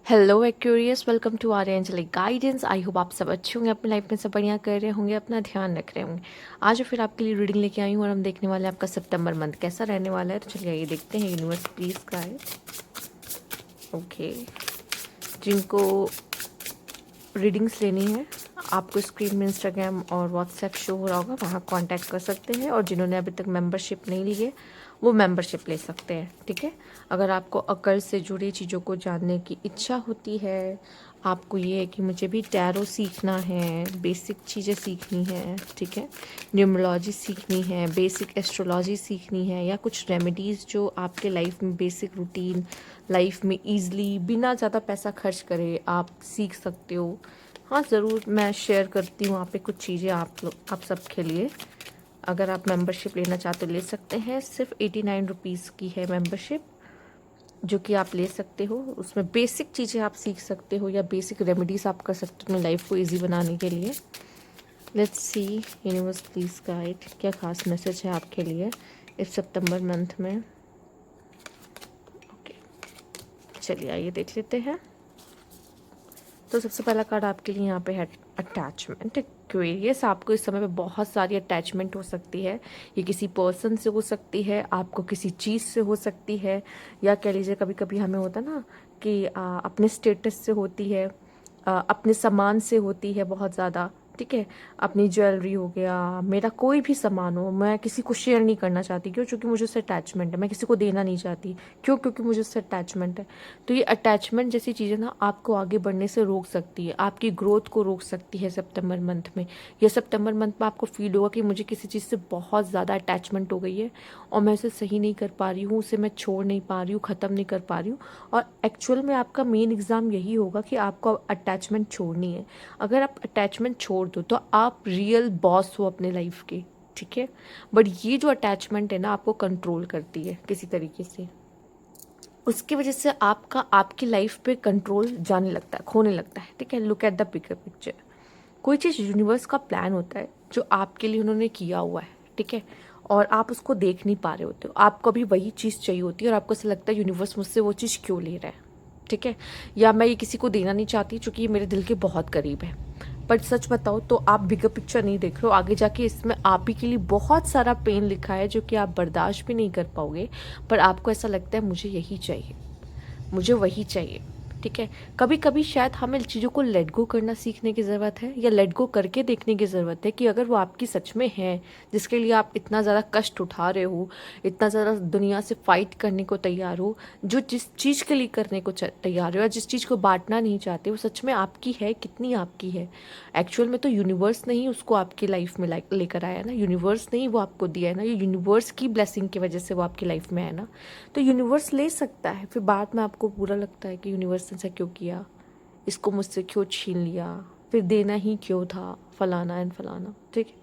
Hello Aquarius, welcome to our angelic guidance. I hope आप सब अच्छे होंगे, अपनी लाइफ में सब बढ़िया कर रहे होंगे, अपना ध्यान रख रहे होंगे। आज फिर आपके लिए रीडिंग लेके आई हूँ और हम देखने वाले हैं आपका सितंबर मंथ कैसा रहने वाला है। तो चलिए ये देखते हैं यूनिवर्स प्लीज का है। ओके, जिनको रीडिंग्स लेनी है आपको स्क्रीन में इंस्टाग्राम और व्हाट्सएप शो हो रहा होगा, वहाँ कांटेक्ट कर सकते हैं। और जिन्होंने अभी तक मेंबरशिप नहीं ली है वो मेंबरशिप ले सकते हैं, ठीक है। अगर आपको अकल से जुड़ी चीज़ों को जानने की इच्छा होती है, आपको ये है कि मुझे भी टैरो सीखना है, बेसिक चीज़ें सीखनी है, ठीक है, न्यूमरोलॉजी सीखनी है, बेसिक एस्ट्रोलॉजी सीखनी है, या कुछ रेमेडीज़ जो आपके लाइफ में बेसिक रूटीन लाइफ में ईजिली बिना ज़्यादा पैसा खर्च करे आप सीख सकते हो, हाँ ज़रूर मैं शेयर करती हूँ वहाँ पे कुछ चीज़ें आप सबके लिए। अगर आप मेंबरशिप लेना चाहते हो ले सकते हैं। सिर्फ 89 रुपीज़ की है मेंबरशिप, जो कि आप ले सकते हो। उसमें बेसिक चीज़ें आप सीख सकते हो या बेसिक रेमेडीज़ आप कर सकते हो अपनी लाइफ को इजी बनाने के लिए। Let's see universe please guide, क्या खास मैसेज है आपके लिए इस सितंबर मंथ में। ओके, चलिए आइए देख लेते हैं। तो सबसे पहला कार्ड आपके लिए यहाँ पे है अटैचमेंट। एक्वेरियस, आपको इस समय पे बहुत सारी अटैचमेंट हो सकती है। ये किसी पर्सन से हो सकती है, आपको किसी चीज़ से हो सकती है, या कह लीजिए कभी कभी हमें होता ना कि अपने स्टेटस से होती है, अपने सामान से होती है बहुत ज़्यादा, ठीक है। अपनी ज्वेलरी हो गया, मेरा कोई भी सामान हो, मैं किसी को शेयर नहीं करना चाहती। क्यों? क्योंकि मुझे उससे अटैचमेंट है। मैं किसी को देना नहीं चाहती। क्यों? क्योंकि मुझे उससे अटैचमेंट है। तो ये अटैचमेंट जैसी चीज़ें ना आपको आगे बढ़ने से रोक सकती है, आपकी ग्रोथ को रोक सकती है सितंबर मंथ में। ये सितंबर मंथ में आपको फील होगा कि मुझे किसी चीज़ से बहुत ज़्यादा अटैचमेंट हो गई है और मैं उसे सही नहीं कर पा रही हूँ, उसे मैं छोड़ नहीं पा रही हूँ, ख़त्म नहीं कर पा रही हूँ। और एक्चुअल में आपका मेन एग्ज़ाम यही होगा कि आपको अटैचमेंट छोड़नी है। अगर आप अटैचमेंट छोड़ दो तो आप रियल बॉस हो अपने लाइफ के, ठीक है। बट ये जो अटैचमेंट है ना आपको कंट्रोल करती है किसी तरीके से, उसकी वजह से आपका आपकी लाइफ पे कंट्रोल जाने लगता है, खोने लगता है, ठीक है। Look at the bigger picture. कोई चीज़ यूनिवर्स का प्लान होता है जो आपके लिए उन्होंने किया हुआ है, ठीक है, और आप उसको देख नहीं पा रहे होते हो। आपको अभी वही चीज़ चाहिए होती है और आपको ऐसा लगता है यूनिवर्स मुझसे वो चीज़ क्यों ले रहा है, ठीक है, या मैं ये किसी को देना नहीं चाहती क्योंकि ये मेरे दिल के बहुत करीब है। बट सच बताओ तो आप बिगर पिक्चर नहीं देख रहे हो। आगे जाके इसमें आप ही के लिए बहुत सारा पेन लिखा है जो कि आप बर्दाश्त भी नहीं कर पाओगे। पर आपको ऐसा लगता है मुझे यही चाहिए, मुझे वही चाहिए, ठीक है। कभी कभी शायद हमें चीज़ों को लेट गो करना सीखने की ज़रूरत है, या लेट गो करके देखने की ज़रूरत है कि अगर वो आपकी सच में है, जिसके लिए आप इतना ज़्यादा कष्ट उठा रहे हो, इतना ज़्यादा दुनिया से फाइट करने को तैयार हो, जो जिस चीज़ के लिए करने को तैयार हो, या जिस चीज़ को बांटना नहीं चाहते, वो सच में आपकी है, कितनी आपकी है। एक्चुअल में तो यूनिवर्स ने ही उसको आपकी लाइफ में लेकर आया ना, यूनिवर्स ने ही वो आपको दिया है ना, ये यूनिवर्स की ब्लेसिंग की वजह से वो आपकी लाइफ में है ना। तो यूनिवर्स ले सकता है, फिर बाद में आपको बुरा लगता है कि यूनिवर्स ने ऐसा क्यों किया, इसको मुझसे क्यों छीन लिया, फिर देना ही क्यों था, फलाना एंड फलाना, ठीक है।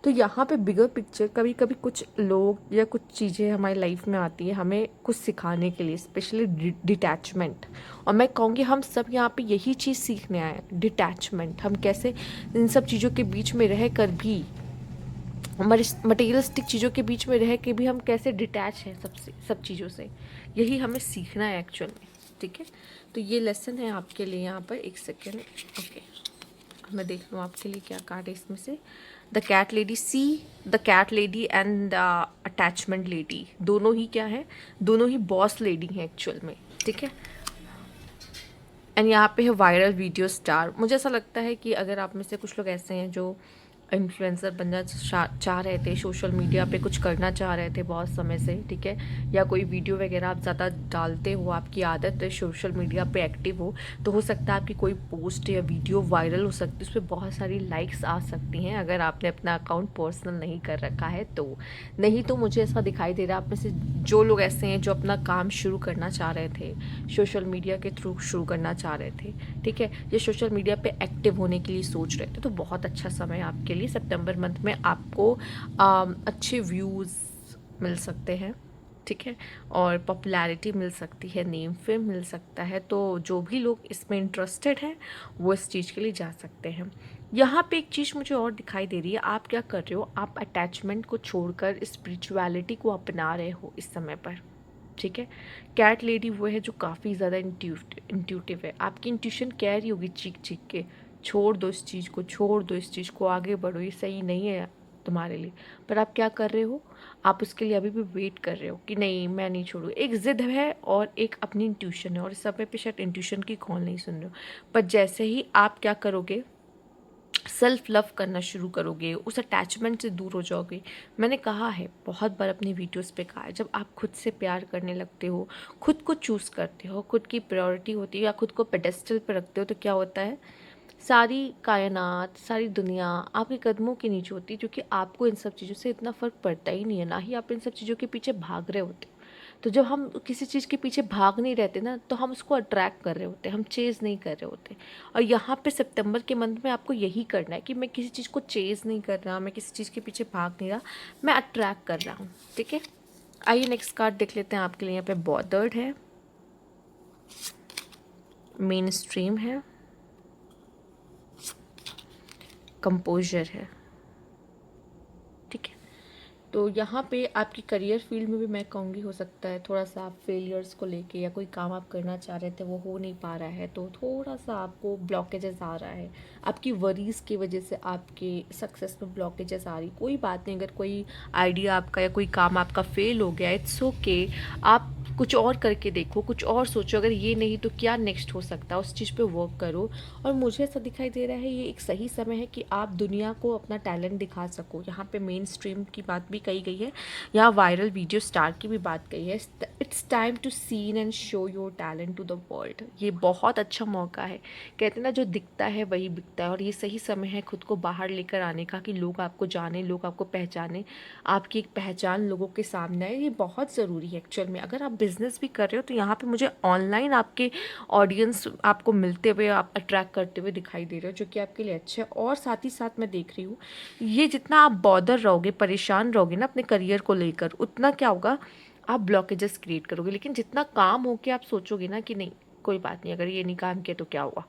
तो यहाँ पे बिगर पिक्चर, कभी कभी कुछ लोग या कुछ चीज़ें हमारी लाइफ में आती है हमें कुछ सिखाने के लिए, स्पेशली डिटैचमेंट। और मैं कहूँगी हम सब यहाँ पे यही चीज़ सीखने आए हैं, डिटैचमेंट। हम कैसे इन सब चीज़ों के बीच में रह कर भी, हमारी मटेरियलिस्टिक चीज़ों के बीच में रह के भी हम कैसे डिटैच हैं सबसे, सब चीज़ों से। यही हमें सीखना है एक्चुअल में, ठीक है। तो ये लेसन है आपके लिए यहाँ पर। एक सेकेंड, ओके, मैं देख लूँ आपके लिए क्या कार्ड है इसमें से। The cat lady, see the cat lady and the attachment lady, दोनों ही क्या है, दोनों ही बॉस लेडी हैं एक्चुअल में, ठीक है। एंड यहाँ पे है वायरल वीडियो स्टार। मुझे ऐसा लगता है कि अगर आप में से कुछ लोग ऐसे हैं जो इन्फ्लुएंसर बनना चाह रहे थे, सोशल मीडिया पे कुछ करना चाह रहे थे बहुत समय से, ठीक है, या कोई वीडियो वगैरह आप ज़्यादा डालते हो, आपकी आदत है सोशल मीडिया पे एक्टिव हो, तो हो सकता है आपकी कोई पोस्ट या वीडियो वायरल हो सकती है, उस पर बहुत सारी लाइक्स आ सकती हैं अगर आपने अपना अकाउंट पर्सनल नहीं कर रखा है तो। नहीं तो मुझे ऐसा दिखाई दे रहा है आप में से जो लोग ऐसे हैं जो अपना काम शुरू करना चाह रहे थे, सोशल मीडिया के थ्रू शुरू करना चाह रहे थे, ठीक है, ये सोशल मीडिया पे एक्टिव होने के लिए सोच रहे थे, तो बहुत अच्छा समय है आपके लिए। सितंबर मंथ में आपको अच्छे व्यूज़ मिल सकते हैं, ठीक है, और पॉपुलैरिटी मिल सकती है, नेम फेम मिल सकता है। तो जो भी लोग इसमें इंटरेस्टेड हैं वो इस चीज़ के लिए जा सकते हैं। यहाँ पे एक चीज़ मुझे और दिखाई दे रही है, आप क्या कर रहे हो, आप अटैचमेंट को छोड़कर स्पिरिचुअलिटी को अपना रहे हो इस समय पर, ठीक है। कैट लेडी वो है जो काफ़ी ज़्यादा इंट्यूटिव है, आपकी इंट्यूशन कह रही होगी चीख चीख के, छोड़ दो इस चीज़ को, छोड़ दो इस चीज़ को, आगे बढ़ो, ये सही नहीं है तुम्हारे लिए। पर आप क्या कर रहे हो, आप उसके लिए अभी भी वेट कर रहे हो कि नहीं मैं नहीं छोड़ू। एक ज़िद है और एक अपनी इंट्यूशन है, और इस समय पे शायद इंट्यूशन की कॉल नहीं सुन रहे हो। पर जैसे ही आप क्या करोगे, सेल्फ लव करना शुरू करोगे, उस अटैचमेंट से दूर हो जाओगे। मैंने कहा है बहुत बार अपनी वीडियोस पे कहा है, जब आप खुद से प्यार करने लगते हो, खुद को चूज़ करते हो, खुद की प्रायोरिटी होती है या खुद को पेडेस्टल पे रखते हो, तो क्या होता है, सारी कायनात, सारी दुनिया आपके कदमों के नीचे होती है, क्योंकि आपको इन सब चीज़ों से इतना फ़र्क पड़ता ही नहीं है, ना ही आप इन सब चीज़ों के पीछे भाग रहे होते हो। तो जब हम किसी चीज़ के पीछे भाग नहीं रहते ना, तो हम उसको अट्रैक्ट कर रहे होते हैं, हम चेज़ नहीं कर रहे होते। और यहाँ पे सितंबर के मंथ में आपको यही करना है कि मैं किसी चीज़ को चेज़ नहीं कर रहा, मैं किसी चीज़ के पीछे भाग नहीं रहा, मैं अट्रैक्ट कर रहा हूँ। ठीक है, आइए नेक्स्ट कार्ड देख लेते हैं आपके लिए। यहाँ पे बॉदर्ड है, मेन स्ट्रीम है, कंपोजर है। ठीक है, तो यहाँ पे आपकी करियर फील्ड में भी मैं कहूँगी हो सकता है थोड़ा सा आप फेलियर्स को लेके, या कोई काम आप करना चाह रहे थे वो हो नहीं पा रहा है, तो थोड़ा सा आपको ब्लॉकेजेस आ रहा है, आपकी वरीज़ की वजह से आपके सक्सेस में ब्लॉकेजेस आ रही। कोई बात नहीं, अगर कोई आइडिया आपका या कोई काम आपका फेल हो गया, इट्स ओके, आप कुछ और करके देखो, कुछ और सोचो, अगर ये नहीं तो क्या नेक्स्ट हो सकता है, उस चीज़ पे वर्क करो। और मुझे ऐसा दिखाई दे रहा है ये एक सही समय है कि आप दुनिया को अपना टैलेंट दिखा सको। यहाँ पे मेन स्ट्रीम की बात भी कही गई है, यहाँ वायरल वीडियो स्टार की भी बात कही है। It's time to shine and show your talent to the world. ये बहुत अच्छा मौका है, कहते हैं ना जो दिखता है वही बिकता है, और ये सही समय है खुद को बाहर लेकर आने का, कि लोग आपको जाने, लोग आपको पहचाने, आपकी एक पहचान लोगों के सामने आए। ये बहुत ज़रूरी है एक्चुअल में। अगर आप बिज़नेस भी कर रहे हो तो यहाँ पे मुझे ऑनलाइन आपके ऑडियंस आपको मिलते हुए, आप अट्रैक्ट करते हुए दिखाई दे रहे हो, जो कि आपके लिए अच्छा है। और साथ ही साथ मैं देख रही हूँ, ये जितना आप बॉदर रहोगे, परेशान रहोगे ना अपने करियर को लेकर, उतना क्या होगा, आप ब्लॉकेजेस क्रिएट करोगे। लेकिन जितना काम हो के आप सोचोगे ना कि नहीं कोई बात नहीं, अगर ये नहीं काम किया तो क्या हुआ,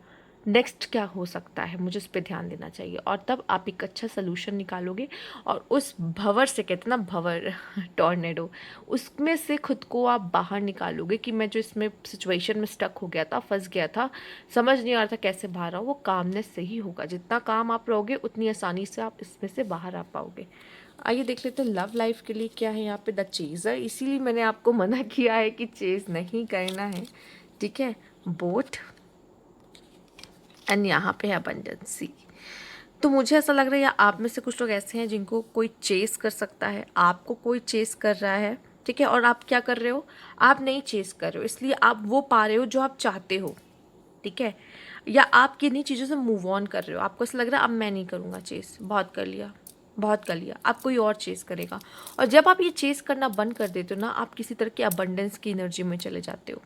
नेक्स्ट क्या हो सकता है, मुझे उस पर ध्यान देना चाहिए, और तब आप एक अच्छा सोल्यूशन निकालोगे। और उस भंवर से, कहते हैं ना भंवर टॉर्नेडो, उसमें से खुद को आप बाहर निकालोगे कि मैं जो इसमें सिचुएशन में स्टक हो गया था, फंस गया था, समझ नहीं आ रहा था कैसे बाहर आओ, वो कामनेस से ही होगा। जितना काम आप रहोगे उतनी आसानी से आप इसमें से बाहर आ पाओगे। आइए देख लेते हैं लव लाइफ के लिए क्या है यहाँ पे, द चेज़र। इसीलिए मैंने आपको मना किया है कि चेज नहीं करना है। ठीक है, बोट, एंड यहाँ पे है अबंडेंसी। तो मुझे ऐसा लग रहा है या आप में से कुछ लोग ऐसे हैं जिनको कोई चेस कर सकता है, आपको कोई चेस कर रहा है। ठीक है, और आप क्या कर रहे हो, आप नहीं चेस कर रहे हो, इसलिए आप वो पा रहे हो जो आप चाहते हो। ठीक है, या आप किन्हीं चीज़ों से मूव ऑन कर रहे हो, आपको ऐसा लग रहा है अब मैं नहीं करूँगा चेस, बहुत कर लिया, बहुत कर लिया, आप कोई और चेस करेगा। और जब आप ये चेस करना बंद कर देते हो ना, आप किसी तरह की अबंडेंस की एनर्जी में चले जाते हो।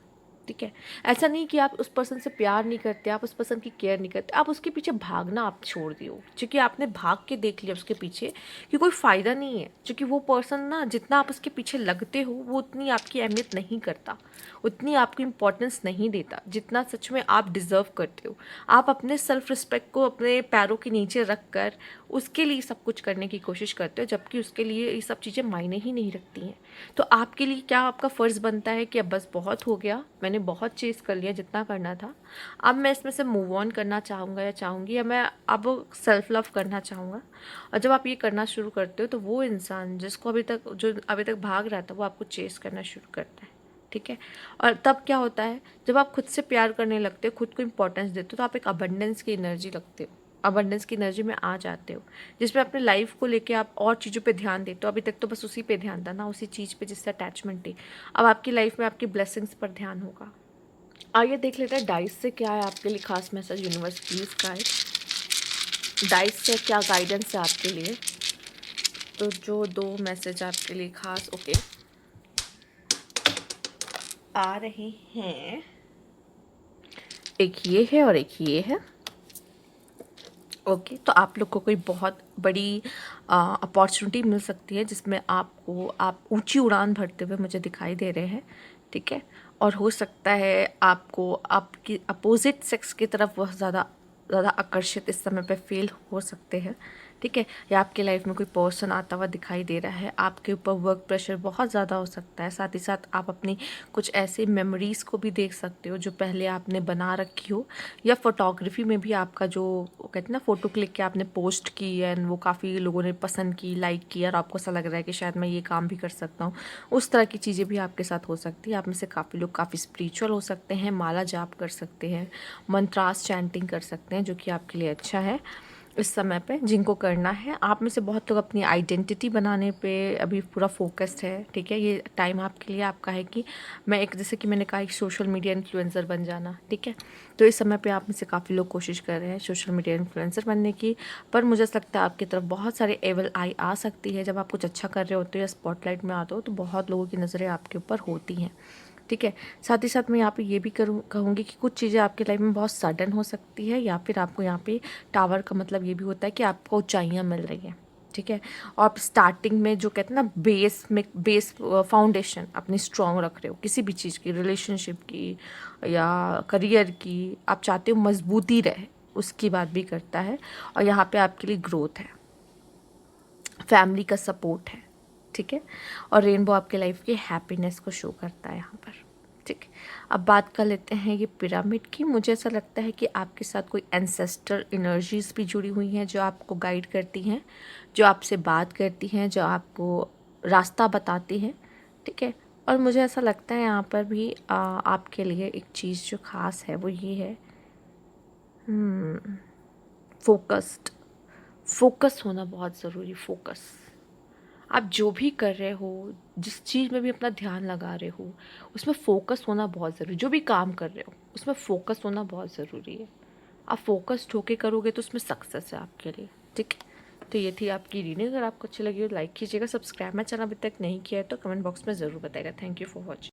ठीक है, ऐसा नहीं कि आप उस पर्सन से प्यार नहीं करते, आप उस पर्सन की केयर नहीं करते, आप उसके पीछे भागना आप छोड़ दियो, क्योंकि आपने भाग के देख लिया उसके पीछे कि कोई फ़ायदा नहीं है। क्योंकि वो पर्सन ना, जितना आप उसके पीछे लगते हो, वो उतनी आपकी अहमियत नहीं करता, उतनी आपको इम्पोर्टेंस नहीं देता जितना सच में आप डिज़र्व करते हो। आप अपने सेल्फ रिस्पेक्ट को अपने पैरों के नीचे रख कर उसके लिए सब कुछ करने की कोशिश करते हो, जबकि उसके लिए ये सब चीज़ें मायने ही नहीं रखती हैं। तो आपके लिए क्या आपका फ़र्ज़ बनता है कि अब बस बहुत हो गया, मैंने बहुत चेज़ कर लिया जितना करना था, अब मैं इसमें से मूव ऑन करना चाहूँगा या चाहूँगी, या मैं अब सेल्फ लव करना चाहूँगा। और जब आप ये करना शुरू करते हो तो वो इंसान जिसको जो अभी तक भाग रहा था, वो आपको चेज़ करना शुरू करता है। ठीक है, और तब क्या होता है, जब आप खुद से प्यार करने लगते हो, खुद को इम्पोर्टेंस देते हो, तो आप एक अबंडेंस की एनर्जी लगते हो, अबंडेंस की एनर्जी में आ जाते हो, जिसमें अपने लाइफ को लेके आप और चीज़ों पे ध्यान देते हो। अभी तक तो बस उसी पे ध्यान था ना, उसी चीज़ पे जिससे अटैचमेंट थी। अब आपकी लाइफ में आपकी ब्लेसिंग्स पर ध्यान होगा। आइए देख लेते हैं डाइस से क्या है आपके लिए खास message, universe please guide. Dice से क्या गाइडेंस है आपके लिए, तो जो दो मैसेज आपके लिए खास आ रहे हैं, एक ये है और एक ये है। तो आप लोग को कोई बहुत बड़ी अपॉर्चुनिटी मिल सकती है, जिसमें आप ऊंची उड़ान भरते हुए मुझे दिखाई दे रहे हैं। ठीक है, और हो सकता है आपको आपकी अपोजिट सेक्स की तरफ वह ज़्यादा आकर्षित इस समय पे फील हो सकते हैं। ठीक है, या आपके लाइफ में कोई पर्सन आता हुआ दिखाई दे रहा है, आपके ऊपर वर्क प्रेशर बहुत ज़्यादा हो सकता है। साथ ही साथ आप अपनी कुछ ऐसे मेमोरीज़ को भी देख सकते हो जो पहले आपने बना रखी हो, या फोटोग्राफी में भी आपका जो कहते हैं ना फ़ोटो क्लिक के आपने पोस्ट की एंड वो काफ़ी लोगों ने पसंद की, लाइक किया, और आपको ऐसा लग रहा है कि शायद मैं ये काम भी कर सकता हूँ। उस तरह की चीज़ें भी आपके साथ हो सकती है। आप में से काफ़ी लोग काफ़ी स्पिरिचुअल हो सकते हैं, माला जाप कर सकते हैं, मंत्रास चैंटिंग कर सकते हैं, जो कि आपके लिए अच्छा है इस समय पे जिनको करना है। आप में से बहुत लोग अपनी आइडेंटिटी बनाने पे अभी पूरा फोकस्ड है, ठीक है। ये टाइम आपके लिए आपका है कि मैं एक, जैसे कि मैंने कहा, एक सोशल मीडिया इन्फ्लुएंसर बन जाना, ठीक है। तो इस समय पे आप में से काफ़ी लोग कोशिश कर रहे हैं सोशल मीडिया इन्फ्लुएंसर बनने की, पर मुझे ऐसा लगता है आपकी तरफ बहुत सारे एवल आई आ सकती है। जब आप कुछ अच्छा कर रहे होते हो या स्पॉटलाइट में आते हो तो बहुत लोगों की नज़रें आपके ऊपर होती हैं, ठीक है। साथ ही साथ मैं यहाँ पे ये भी कहूँगी कि कुछ चीज़ें आपके लाइफ में बहुत सडन हो सकती है, या फिर आपको यहाँ पे टावर का मतलब ये भी होता है कि आपको ऊंचाइयाँ मिल रही हैं, ठीक है। और आप स्टार्टिंग में जो कहते हैं ना बेस फाउंडेशन अपनी स्ट्रॉन्ग रख रहे हो, किसी भी चीज़ की, रिलेशनशिप की या करियर की, आप चाहते हो मजबूती रहे, उसकी बात भी करता है। और यहाँ पे आपके लिए ग्रोथ है, फैमिली का सपोर्ट है, ठीक है। और रेनबो आपके लाइफ की हैप्पीनेस को शो करता है यहाँ पर, ठीक है। अब बात कर लेते हैं ये पिरामिड की। मुझे ऐसा लगता है कि आपके साथ कोई एंसेस्टर एनर्जीज भी जुड़ी हुई हैं जो आपको गाइड करती हैं, जो आपसे बात करती हैं, जो आपको रास्ता बताती हैं, ठीक है। और मुझे ऐसा लगता है यहाँ पर भी आपके लिए एक चीज़ जो ख़ास है वो ये है, फोकस्ड। फोकस होना बहुत ज़रूरी। फोकस, आप जो भी कर रहे हो, जिस चीज़ में भी अपना ध्यान लगा रहे हो, उसमें फ़ोकस होना बहुत ज़रूरी। जो भी काम कर रहे हो उसमें फ़ोकस होना बहुत ज़रूरी है। आप फोकस्ड होके करोगे तो उसमें सक्सेस है आपके लिए, ठीक है। तो ये थी आपकी रीडिंग। अगर आपको अच्छी लगी हो लाइक कीजिएगा, सब्सक्राइब मेरा चैनल अभी तक नहीं किया है तो कमेंट बॉक्स में ज़रूर बताएगा। Thank you for watching.